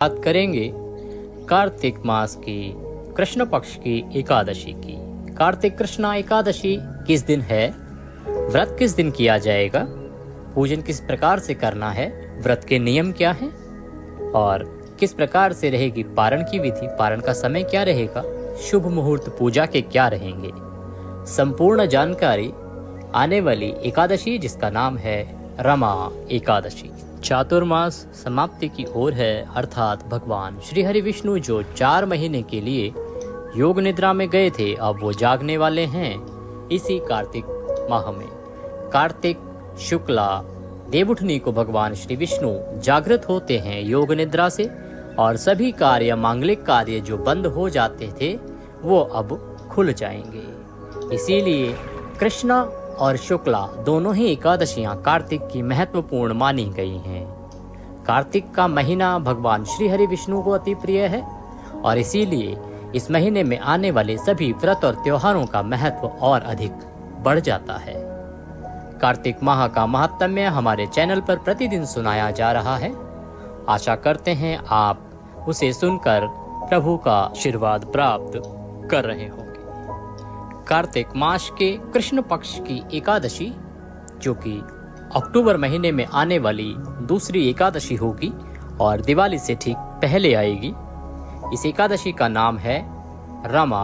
बात करेंगे कार्तिक मास की कृष्ण पक्ष की एकादशी की। कार्तिक कृष्ण एकादशी किस दिन है, व्रत किस दिन किया जाएगा, पूजन किस प्रकार से करना है, व्रत के नियम क्या हैं और किस प्रकार से रहेगी पारण की विधि, पारण का समय क्या रहेगा, शुभ मुहूर्त पूजा के क्या रहेंगे, संपूर्ण जानकारी आने वाली एकादशी जिसका नाम है रमा एकादशी। चातुर्मास समाप्ति की ओर है, अर्थात भगवान श्री हरि विष्णु जो 4 महीने के लिए योग निद्रा में गए थे, अब वो जागने वाले हैं इसी कार्तिक माह में। कार्तिक शुक्ला देवउठनी को भगवान श्री विष्णु जागृत होते हैं योग निद्रा से, और सभी कार्य मांगलिक कार्य जो बंद हो जाते थे वो अब खुल जाएंगे। इसीलिए कृष्णा और शुक्ला दोनों ही एकादशियां कार्तिक की महत्वपूर्ण मानी गई हैं। कार्तिक का महीना भगवान श्री हरि विष्णु को अति प्रिय है और इसीलिए इस महीने में आने वाले सभी व्रत और त्योहारों का महत्व और अधिक बढ़ जाता है। कार्तिक माह का महात्म्य हमारे चैनल पर प्रतिदिन सुनाया जा रहा है। आशा करते हैं आप उसे सुनकर प्रभु का आशीर्वाद प्राप्त कर रहे होंगे। कार्तिक मास के कृष्ण पक्ष की एकादशी जो कि अक्टूबर महीने में आने वाली दूसरी एकादशी होगी और दिवाली से ठीक पहले आएगी, इस एकादशी का नाम है रमा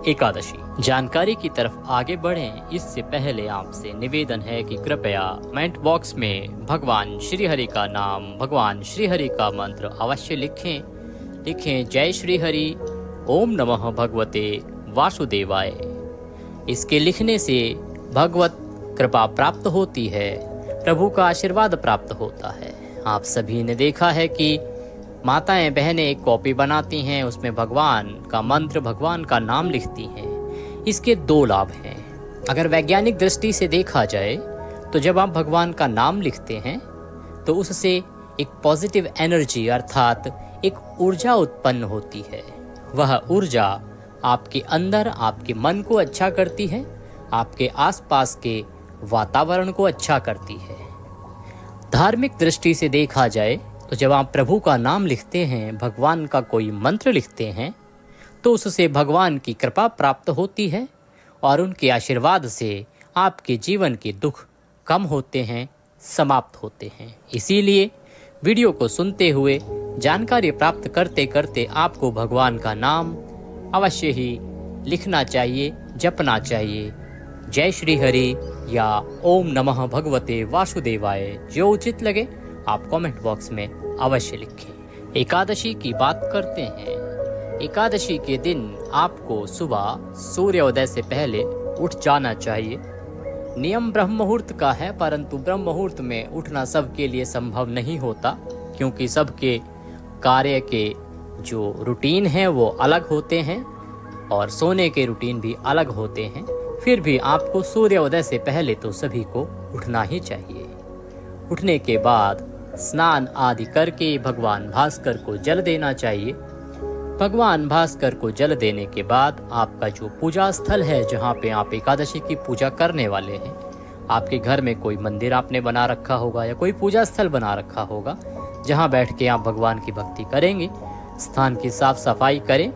एकादशी। जानकारी की तरफ आगे बढ़ें इससे पहले आपसे निवेदन है कि कृपया कमेंट बॉक्स में भगवान श्री हरि का नाम, भगवान श्री हरि का मंत्र अवश्य लिखें जय श्री हरि, ओम नमः भगवते वासुदेवाय। इसके लिखने से भगवत कृपा प्राप्त होती है, प्रभु का आशीर्वाद प्राप्त होता है। आप सभी ने देखा है कि माताएं बहनें एक कॉपी बनाती हैं, उसमें भगवान का मंत्र, भगवान का नाम लिखती हैं। इसके 2 लाभ हैं। अगर वैज्ञानिक दृष्टि से देखा जाए तो जब आप भगवान का नाम लिखते हैं तो उससे एक पॉजिटिव एनर्जी अर्थात एक ऊर्जा उत्पन्न होती है। वह ऊर्जा आपके अंदर आपके मन को अच्छा करती है, आपके आसपास के वातावरण को अच्छा करती है। धार्मिक दृष्टि से देखा जाए तो जब आप प्रभु का नाम लिखते हैं, भगवान का कोई मंत्र लिखते हैं तो उससे भगवान की कृपा प्राप्त होती है और उनके आशीर्वाद से आपके जीवन के दुख कम होते हैं, समाप्त होते हैं। इसीलिए वीडियो को सुनते हुए जानकारी प्राप्त करते करते आपको भगवान का नाम अवश्य ही लिखना चाहिए, जपना चाहिए। जय श्री हरि या ओम नमः भगवते वासुदेवाय, जो उचित लगे आप कमेंट बॉक्स में अवश्य लिखें। एकादशी की बात करते हैं। एकादशी के दिन आपको सुबह सूर्योदय से पहले उठ जाना चाहिए। नियम ब्रह्म मुहूर्त का है, परंतु ब्रह्म मुहूर्त में उठना सबके लिए संभव नहीं होता, क्योंकि सबके कार्य के जो रूटीन है वो अलग होते हैं और सोने के रूटीन भी अलग होते हैं। फिर भी आपको सूर्योदय से पहले तो सभी को उठना ही चाहिए। उठने के बाद स्नान आदि करके भगवान भास्कर को जल देना चाहिए। भगवान भास्कर को जल देने के बाद आपका जो पूजा स्थल है, जहाँ पे आप एकादशी की पूजा करने वाले हैं, आपके घर में कोई मंदिर आपने बना रखा होगा या कोई पूजा स्थल बना रखा होगा, जहाँ बैठ के आप भगवान की भक्ति करेंगे। स्थान की साफ सफाई करें।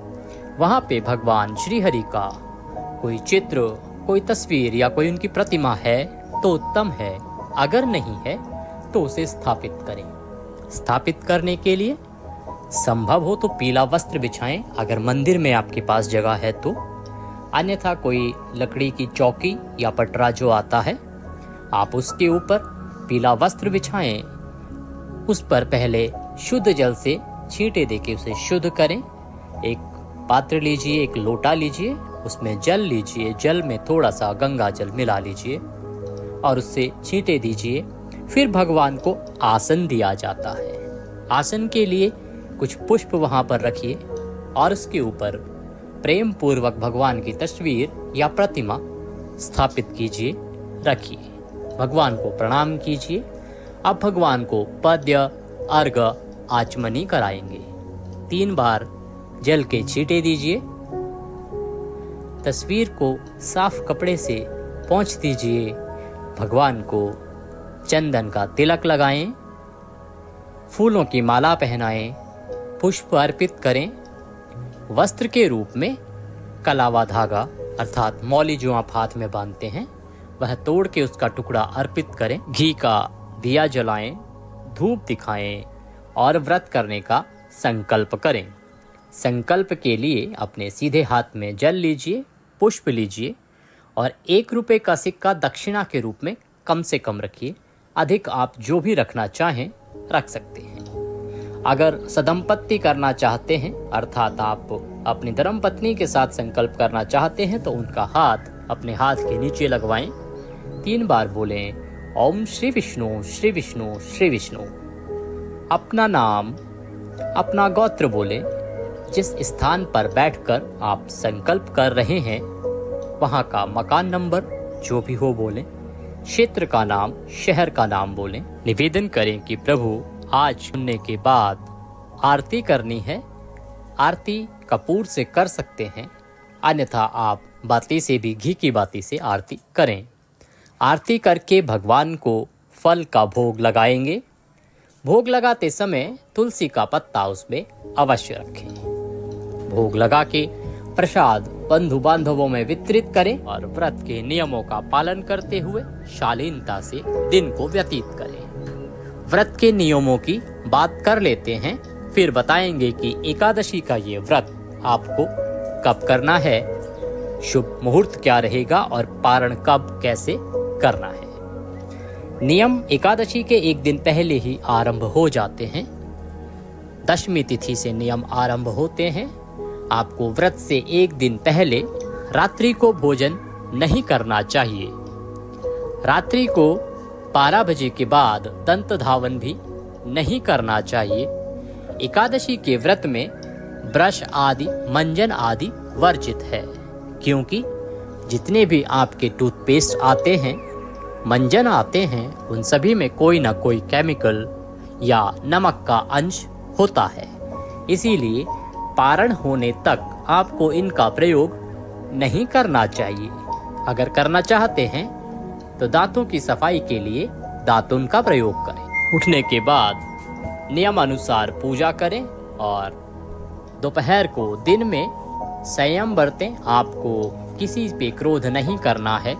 वहाँ पे भगवान श्री हरि का कोई चित्र, कोई तस्वीर या कोई उनकी प्रतिमा है तो उत्तम है, अगर नहीं है तो उसे स्थापित करें। स्थापित करने के लिए संभव हो तो पीला वस्त्र बिछाएं, अगर मंदिर में आपके पास जगह है तो। अन्यथा कोई लकड़ी की चौकी या पटरा जो आता है, आप उसके ऊपर पीला वस्त्र बिछाएं। उस पर पहले शुद्ध जल से छींटे देके उसे शुद्ध करें। एक पात्र लीजिए, एक लोटा लीजिए, उसमें जल लीजिए, जल में थोड़ा सा गंगा जल मिला लीजिए और उससे छींटे दीजिए। फिर भगवान को आसन दिया जाता है। आसन के लिए कुछ पुष्प वहां पर रखिए और उसके ऊपर प्रेम पूर्वक भगवान की तस्वीर या प्रतिमा स्थापित कीजिए, रखिए। भगवान को प्रणाम कीजिए। अब भगवान को पद्य, अर्घ्य, आचमनी कराएंगे। 3 बार जल के छींटे दीजिए। तस्वीर को साफ कपड़े से पोंछ दीजिए। भगवान को चंदन का तिलक लगाएं। फूलों की माला पहनाएं, पुष्प अर्पित करें। वस्त्र के रूप में कलावा धागा अर्थात मौली जो आप हाथ में बांधते हैं वह तोड़ के उसका टुकड़ा अर्पित करें। घी का दिया जलाएं, धूप दिखाएं और व्रत करने का संकल्प करें। संकल्प के लिए अपने सीधे हाथ में जल लीजिए, पुष्प लीजिए और 1 रुपये का सिक्का दक्षिणा के रूप में कम से कम रखिए। अधिक आप जो भी रखना चाहें रख सकते हैं। अगर सदंपत्ति करना चाहते हैं अर्थात आप अपनी धर्मपत्नी के साथ संकल्प करना चाहते हैं तो उनका हाथ अपने हाथ के नीचे लगवाएं। 3 बार बोलें ओम श्री विष्णु श्री विष्णु श्री विष्णु। अपना नाम, अपना गोत्र बोलें। जिस स्थान पर बैठकर आप संकल्प कर रहे हैं वहां का मकान नंबर जो भी हो बोलें। क्षेत्र का नाम, शहर का नाम बोलें। निवेदन करें कि प्रभु आज सुनने के बाद आरती करनी है। आरती कपूर से कर सकते हैं, अन्यथा आप बाती से भी, घी की बाती से आरती करें। आरती करके भगवान को फल का भोग लगाएंगे। भोग लगाते समय तुलसी का पत्ता उसमें अवश्य रखें। भोग लगा के प्रसाद बंधु बांधवों में वितरित करें और व्रत के नियमों का पालन करते हुए शालीनता से दिन को व्यतीत करें। व्रत के नियमों की बात कर लेते हैं, फिर बताएंगे कि एकादशी का ये व्रत आपको कब करना है, शुभ मुहूर्त क्या रहेगा और पारण कब कैसे करना है। नियम एकादशी के 1 दिन पहले ही आरंभ हो जाते हैं। दशमी तिथि से नियम आरंभ होते हैं। आपको व्रत से 1 दिन पहले रात्रि को भोजन नहीं करना चाहिए। रात्रि को 12 बजे के बाद दंत धावन भी नहीं करना चाहिए। एकादशी के व्रत में ब्रश आदि, मंजन आदि वर्जित है, क्योंकि जितने भी आपके टूथपेस्ट आते हैं, मंजन आते हैं, उन सभी में कोई ना कोई केमिकल या नमक का अंश होता है। इसीलिए पारण होने तक आपको इनका प्रयोग नहीं करना चाहिए। अगर करना चाहते हैं तो दांतों की सफाई के लिए दातुन का प्रयोग करें। उठने के बाद नियम अनुसार पूजा करें और दोपहर को दिन में संयम बरतें। आपको किसी पे क्रोध नहीं करना है।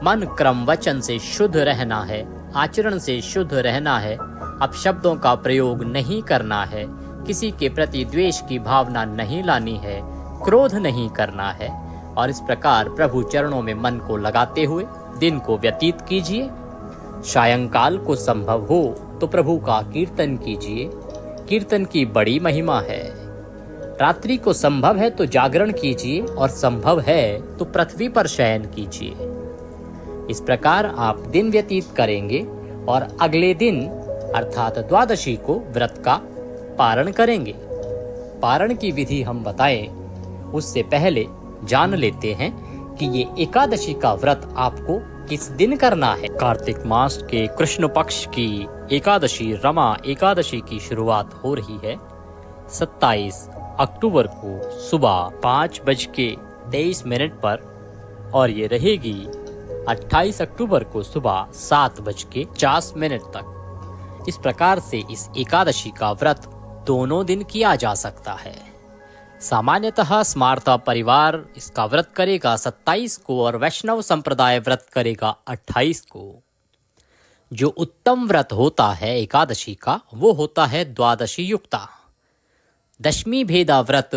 मन, क्रम, वचन से शुद्ध रहना है। आचरण से शुद्ध रहना है। अपशब्दों का प्रयोग नहीं करना है। किसी के प्रति द्वेष की भावना नहीं लानी है। क्रोध नहीं करना है। और इस प्रकार प्रभु चरणों में मन को लगाते हुए दिन को व्यतीत कीजिए। सायंकाल को संभव हो तो प्रभु का कीर्तन कीजिए। कीर्तन की बड़ी महिमा है। रात्रि को संभव है तो जागरण कीजिए और संभव है तो पृथ्वी पर शयन कीजिए। इस प्रकार आप दिन व्यतीत करेंगे और अगले दिन अर्थात द्वादशी को व्रत का पारण करेंगे। पारण की विधि हम बताएं उससे पहले जान लेते हैं कि ये एकादशी का व्रत आपको किस दिन करना है। कार्तिक मास के कृष्ण पक्ष की एकादशी रमा एकादशी की शुरुआत हो रही है 27 अक्टूबर को सुबह 5:23 पर और ये रहेगी 28 अक्टूबर को सुबह 7:50 तक। इस प्रकार से इस एकादशी का व्रत दोनों दिन किया जा सकता है। सामान्यतः स्मार्ता परिवार इसका व्रत करेगा 27 को और वैष्णव संप्रदाय व्रत करेगा 28 को। जो उत्तम व्रत होता है एकादशी का वो होता है द्वादशी युक्ता। दशमी भेदा व्रत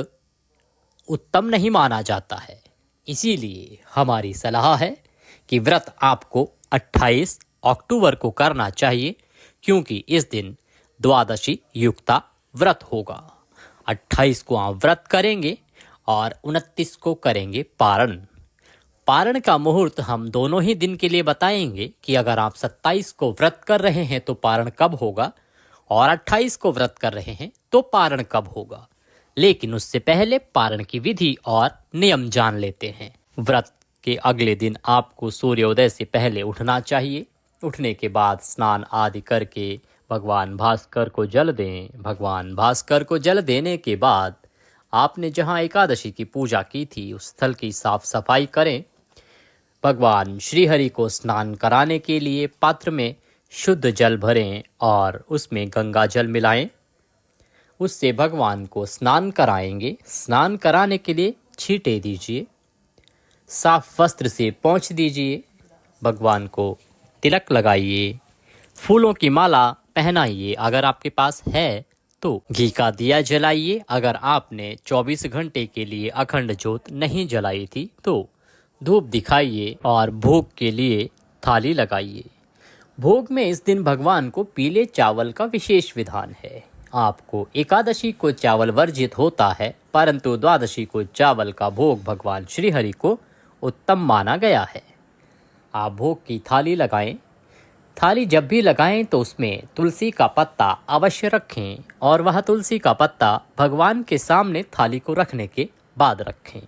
उत्तम नहीं माना जाता है। इसीलिए हमारी सलाह है कि व्रत आपको 28 अक्टूबर को करना चाहिए, क्योंकि इस दिन द्वादशी युक्ता व्रत होगा। 28 को आप व्रत करेंगे और 29 को करेंगे पारण। पारण का मुहूर्त हम दोनों ही दिन के लिए बताएंगे कि अगर आप 27 को व्रत कर रहे हैं तो पारण कब होगा और 28 को व्रत कर रहे हैं तो पारण कब होगा। लेकिन उससे पहले पारण की विधि और नियम जान लेते हैं। व्रत के अगले दिन आपको सूर्योदय से पहले उठना चाहिए। उठने के बाद स्नान आदि करके भगवान भास्कर को जल दें। भगवान भास्कर को जल देने के बाद आपने जहां एकादशी की पूजा की थी उस स्थल की साफ सफाई करें। भगवान श्रीहरि को स्नान कराने के लिए पात्र में शुद्ध जल भरें और उसमें गंगा जल मिलाएं। उससे भगवान को स्नान कराएंगे। स्नान कराने के लिए छींटे दीजिए, साफ वस्त्र से पोंछ दीजिए, भगवान को तिलक लगाइए, फूलों की माला पहनाइए अगर आपके पास है तो, घी का दिया जलाइए। अगर आपने 24 घंटे के लिए अखंड ज्योत नहीं जलाई थी तो धूप दिखाइए और भोग के लिए थाली लगाइए। भोग में इस दिन भगवान को पीले चावल का विशेष विधान है। आपको एकादशी को चावल वर्जित होता है, परंतु द्वादशी को चावल का भोग भगवान श्री हरि को उत्तम माना गया है। आप भोग की थाली लगाएं। थाली जब भी लगाएं तो उसमें तुलसी का पत्ता अवश्य रखें और वह तुलसी का पत्ता भगवान के सामने थाली को रखने के बाद रखें।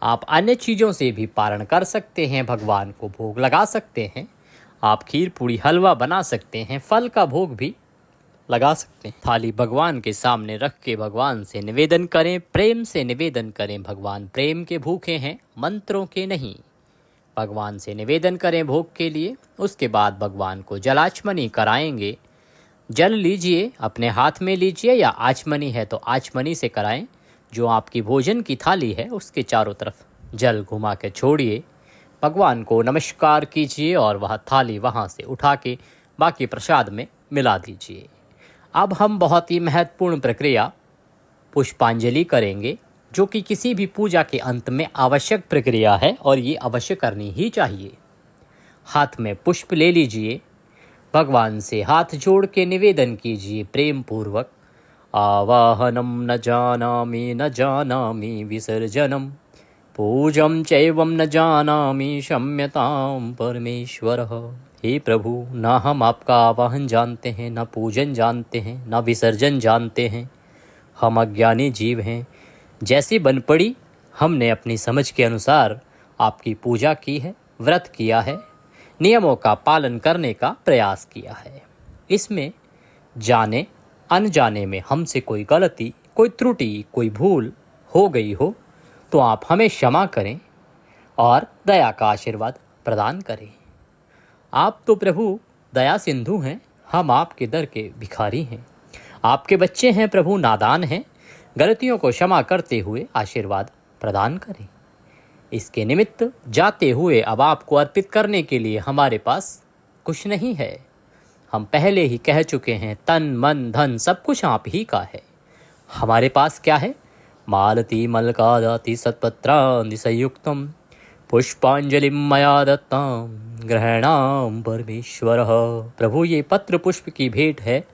आप अन्य चीज़ों से भी पारण कर सकते हैं, भगवान को भोग लगा सकते हैं। आप खीर पूड़ी हलवा बना सकते हैं, फल का भोग भी लगा सकते हैं। थाली भगवान के सामने रख के भगवान से निवेदन करें, प्रेम से निवेदन करें। भगवान प्रेम के भूखे हैं, मंत्रों के नहीं। भगवान से निवेदन करें भोग के लिए। उसके बाद भगवान को जलाचमनी कराएंगे। जल लीजिए, अपने हाथ में लीजिए या आचमनी है तो आचमनी से कराएं। जो आपकी भोजन की थाली है उसके चारों तरफ जल घुमा के छोड़िए, भगवान को नमस्कार कीजिए और वह थाली वहाँ से उठा के बाकी प्रसाद में मिला दीजिए। अब हम बहुत ही महत्वपूर्ण प्रक्रिया पुष्पांजलि करेंगे, जो कि किसी भी पूजा के अंत में आवश्यक प्रक्रिया है और ये अवश्य करनी ही चाहिए। हाथ में पुष्प ले लीजिए, भगवान से हाथ जोड़ के निवेदन कीजिए प्रेम पूर्वक। आवाहनम न जानामि विसर्जनम, पूजम चैवम न जानामि क्षम्यताम परमेश्वर। हे प्रभु, ना हम आपका आवाहन जानते हैं, न पूजन जानते हैं, न विसर्जन जानते हैं। हम अज्ञानी जीव हैं। जैसी बन पड़ी हमने अपनी समझ के अनुसार आपकी पूजा की है, व्रत किया है, नियमों का पालन करने का प्रयास किया है। इसमें जाने अनजाने में हमसे कोई गलती, कोई त्रुटि, कोई भूल हो गई हो तो आप हमें क्षमा करें और दया का आशीर्वाद प्रदान करें। आप तो प्रभु दया सिंधु हैं, हम आपके दर के भिखारी हैं। आपके बच्चे हैं प्रभु, नादान हैं। गलतियों को क्षमा करते हुए आशीर्वाद प्रदान करें। इसके निमित्त जाते हुए अब आपको अर्पित करने के लिए हमारे पास कुछ नहीं है। हम पहले ही कह चुके हैं, तन मन धन सब कुछ आप ही का है। हमारे पास क्या है? मालती मलकादाति सत्पत्रांति संयुक्तम पुष्पांजलि मया दत्ताम ग्रहणाम परमेश्वर। प्रभु, ये पत्र पुष्प की भेंट है,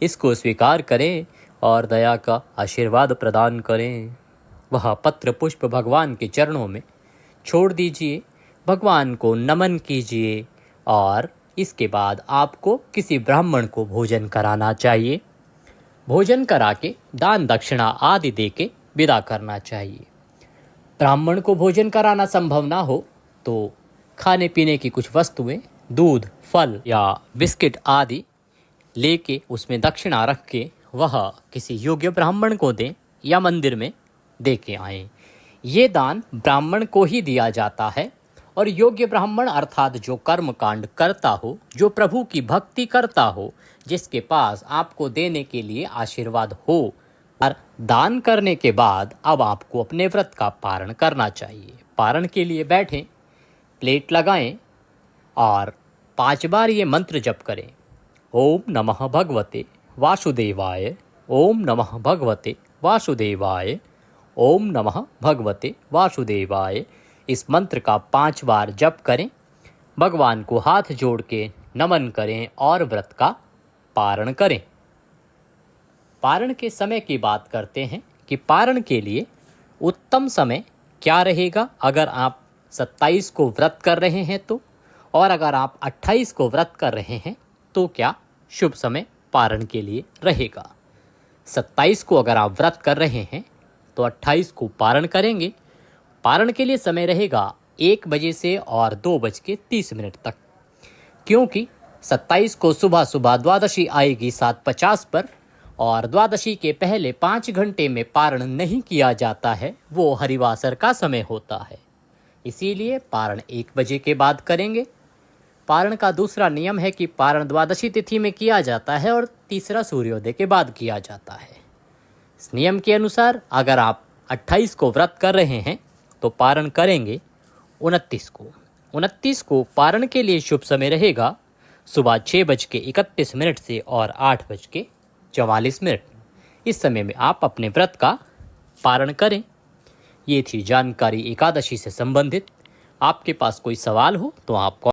इसको स्वीकार करें और दया का आशीर्वाद प्रदान करें। वह पत्र पुष्प भगवान के चरणों में छोड़ दीजिए, भगवान को नमन कीजिए और इसके बाद आपको किसी ब्राह्मण को भोजन कराना चाहिए। भोजन करा के दान दक्षिणा आदि दे के विदा करना चाहिए। ब्राह्मण को भोजन कराना संभव ना हो तो खाने पीने की कुछ वस्तुएं, दूध, फल या बिस्किट आदि लेके उसमें दक्षिणा रख के वह किसी योग्य ब्राह्मण को दें या मंदिर में दे के आएँ। ये दान ब्राह्मण को ही दिया जाता है और योग्य ब्राह्मण अर्थात जो कर्म कांड करता हो, जो प्रभु की भक्ति करता हो, जिसके पास आपको देने के लिए आशीर्वाद हो। और दान करने के बाद अब आपको अपने व्रत का पारण करना चाहिए। पारण के लिए बैठें, प्लेट लगाएं और 5 बार ये मंत्र जप करें। ओम नमः भगवते वासुदेवाय, ओम नमः भगवते वासुदेवाय, ओम नमः भगवते वासुदेवाय। इस मंत्र का 5 बार जप करें, भगवान को हाथ जोड़ के नमन करें और व्रत का पारण करें। पारण के समय की बात करते हैं कि पारण के लिए उत्तम समय क्या रहेगा। अगर आप 27 को व्रत कर रहे हैं तो, और अगर आप 28 को व्रत कर रहे हैं तो क्या शुभ समय पारण के लिए रहेगा। 27 को अगर आप व्रत कर रहे हैं तो 28 को पारण करेंगे। पारण के लिए समय रहेगा 1 बजे से और 2:30 तक, क्योंकि 27 को सुबह सुबह द्वादशी आएगी 7:50 पर और द्वादशी के पहले 5 घंटे में पारण नहीं किया जाता है, वो हरिवासर का समय होता है। इसीलिए पारण 1 बजे के बाद करेंगे। पारण का दूसरा नियम है कि पारण द्वादशी तिथि में किया जाता है और तीसरा सूर्योदय के बाद किया जाता है। इस नियम के अनुसार अगर आप 28 को व्रत कर रहे हैं तो पारण करेंगे 29 को। 29 को पारण के लिए शुभ समय रहेगा सुबह 6:31 से और 8:44। इस समय में आप अपने व्रत का पारण करें। ये थी जानकारी एकादशी से संबंधित। आपके पास कोई सवाल हो तो आप